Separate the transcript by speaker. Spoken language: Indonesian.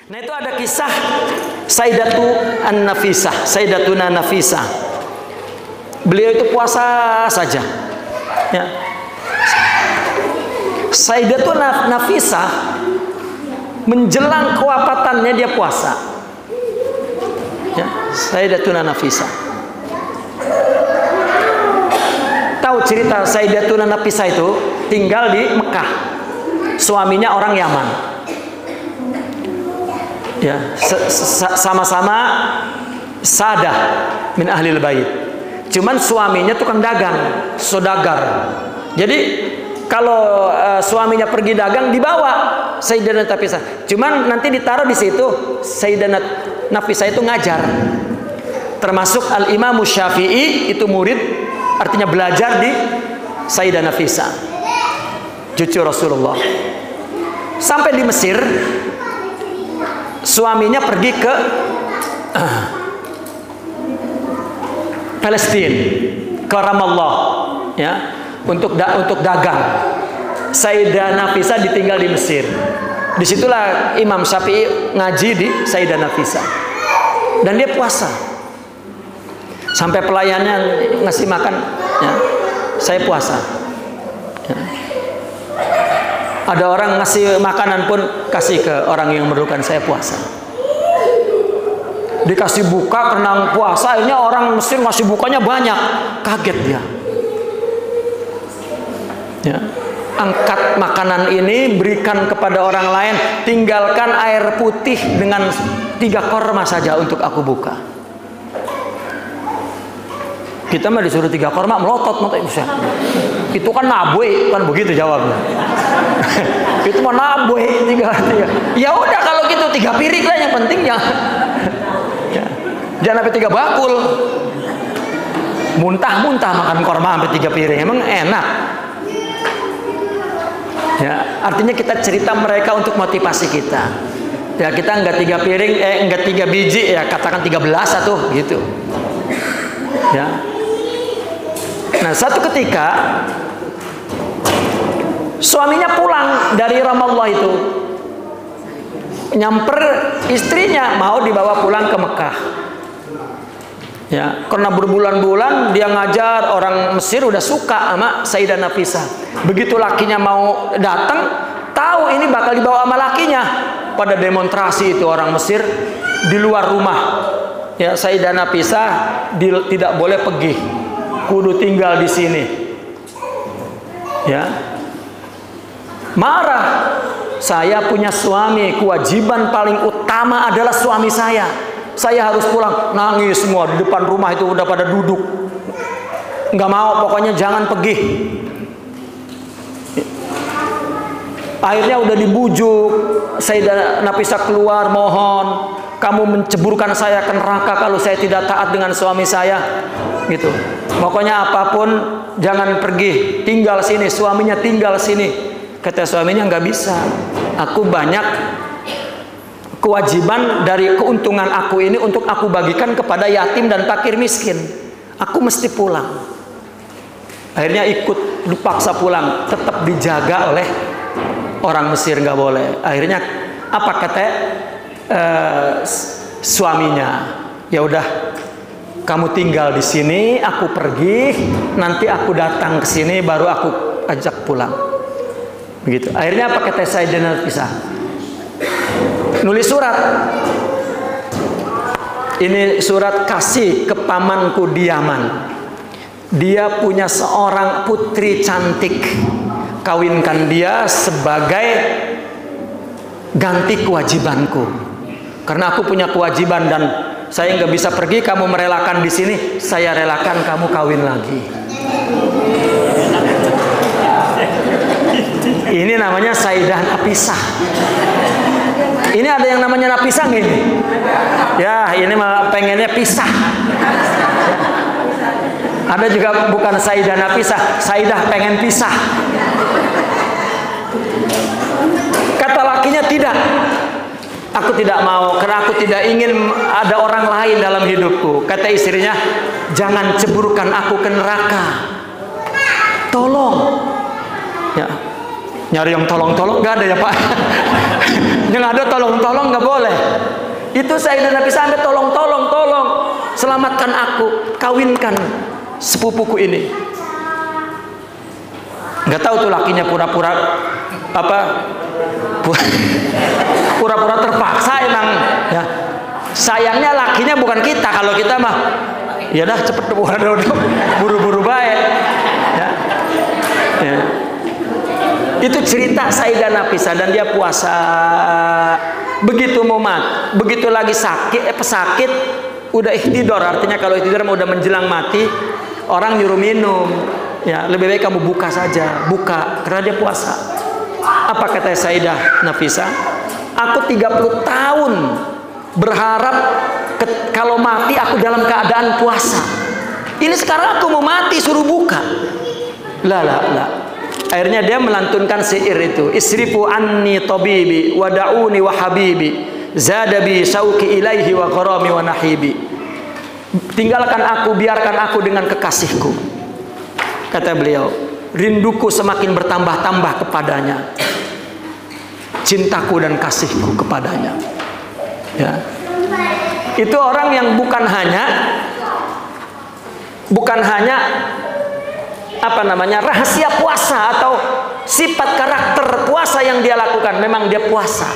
Speaker 1: Nah, itu ada kisah Sayyidatuna Nafisah. Beliau itu puasa saja. Ya. Sayyidatuna Nafisah menjelang kewafatannya dia puasa. Ya, Sayyidatuna Nafisah. Tahu cerita Sayyidatuna Nafisah itu tinggal di Mekah. Suaminya orang Yaman. Ya, sama-sama sadah min ahlil bait. Cuman suaminya tukang dagang, saudagar. Jadi kalau suaminya pergi dagang dibawa Sayyidatuna Nafisah. Cuman nanti ditaruh di situ. Sayyidatuna Nafisah itu ngajar. Termasuk Al-Imam Syafi'i itu murid, artinya belajar di Sayyidatuna Nafisah, cucu Rasulullah. Sampai di Mesir, suaminya pergi ke Palestina, ke Ramallah, ya, untuk dagang. Sayyidatuna Nafisah ditinggal di Mesir. Disitulah Imam Syafi'i ngaji di Sayyidatuna Nafisah, dan dia puasa. Sampai pelayannya ngasih makan, ya, saya puasa. Ya. Ada orang ngasih makanan pun kasih ke orang yang memerlukan, saya puasa. Dikasih buka karena puasa, akhirnya orang Mesir ngasih bukanya banyak, kaget dia. Ya. Angkat makanan ini, berikan kepada orang lain, tinggalkan air putih dengan 3 korma saja untuk aku buka. Kita mah disuruh 3 korma melotot, itu kan nabwe, kan begitu jawabnya. Itu mah nabwe 3. Ya udah kalau gitu 3 piring lah yang penting, ya. Jangan sampai 3 bakul. Muntah-muntah makan korma sampai 3 piring, emang enak. Ya, artinya kita cerita mereka untuk motivasi kita. Ya, kita enggak 3 piring, enggak 3 biji, ya katakan 13 atau gitu. Ya. Nah, satu ketika suaminya pulang dari Ramallah itu, nyamper istrinya mau dibawa pulang ke Mekah. Ya, karena berbulan-bulan dia ngajar, orang Mesir udah suka sama Sayyidatuna Nafisah. Begitu lakinya mau datang, tahu ini bakal dibawa sama lakinya. Pada demonstrasi itu orang Mesir di luar rumah. Ya, Sayyidatuna Nafisah tidak boleh pergi, kudu tinggal di sini. Ya, marah. Saya punya suami, kewajiban paling utama adalah suami saya. Saya harus pulang. Nangis semua di depan rumah itu, udah pada duduk. Nggak mau, pokoknya jangan pergi. Akhirnya udah dibujuk, Sayyidatuna Nafisah keluar, mohon, kamu menceburkan saya ke neraka kalau saya tidak taat dengan suami saya, gitu. Pokoknya apapun jangan pergi, tinggal sini. Suaminya tinggal sini. Kata suaminya, nggak bisa. Aku banyak kewajiban dari keuntungan aku ini untuk aku bagikan kepada yatim dan fakir miskin. Aku mesti pulang. Akhirnya ikut, dipaksa pulang, tetap dijaga oleh orang Mesir, nggak boleh. Akhirnya apa kata suaminya? Ya udah, kamu tinggal di sini, aku pergi, nanti aku datang ke sini baru aku ajak pulang. Begitu. Akhirnya apa kata Sayyidatuna Nafisah? Nulis surat. Ini surat kasih ke pamanku di Yaman. Dia punya seorang putri cantik. Kawinkan dia sebagai ganti kewajibanku. Karena aku punya kewajiban dan saya nggak bisa pergi, kamu merelakan di sini, saya relakan kamu kawin lagi. Ini namanya Sayyidatuna Nafisah. Ini ada yang namanya Nafisah nggak ini? Ya, ini malah pengennya pisah. Ada juga bukan Sayyidatuna Nafisah, Sayyidah pengen pisah. Kata lakinya, tidak. Aku tidak mau, karena aku tidak ingin ada orang lain dalam hidupku. Kata istrinya, jangan ceburkan aku ke neraka. Tolong. Ya. Nyari yang tolong-tolong nggak ada ya Pak. Yang ada tolong nggak boleh. Itu Sayyidah Nafisah sampai tolong, selamatkan aku, kawinkan sepupuku ini. Nggak tahu tuh lakinya pura-pura pura-pura terpaksa emang. Ya. Sayangnya lakinya bukan kita. Kalau kita mah, ya dah cepet buru-buru baik. Ya. Ya. Itu cerita Sayyidah Nafisah dan dia puasa. Begitu mau mati, begitu lagi pesakit, udah ihtidor. Artinya kalau ihtidor udah menjelang mati, orang nyuruh minum. Ya, lebih baik kamu buka saja, buka karena dia puasa. Apa kata Sayyidah Nafisah? Aku 30 tahun berharap kalau mati aku dalam keadaan puasa. Ini sekarang aku mau mati suruh buka. Lah. Akhirnya dia melantunkan syair itu. Isrifu anni tabibi wa da'uni wa habibi zadabi syauqi ilaihi wa gharami wa nahibi. Tinggalkan aku, biarkan aku dengan kekasihku. Kata beliau, rinduku semakin bertambah-tambah kepadanya. Cintaku dan kasihku kepadanya. Ya. Itu orang yang bukan hanya rahasia puasa atau sifat karakter puasa yang dia lakukan, memang dia puasa.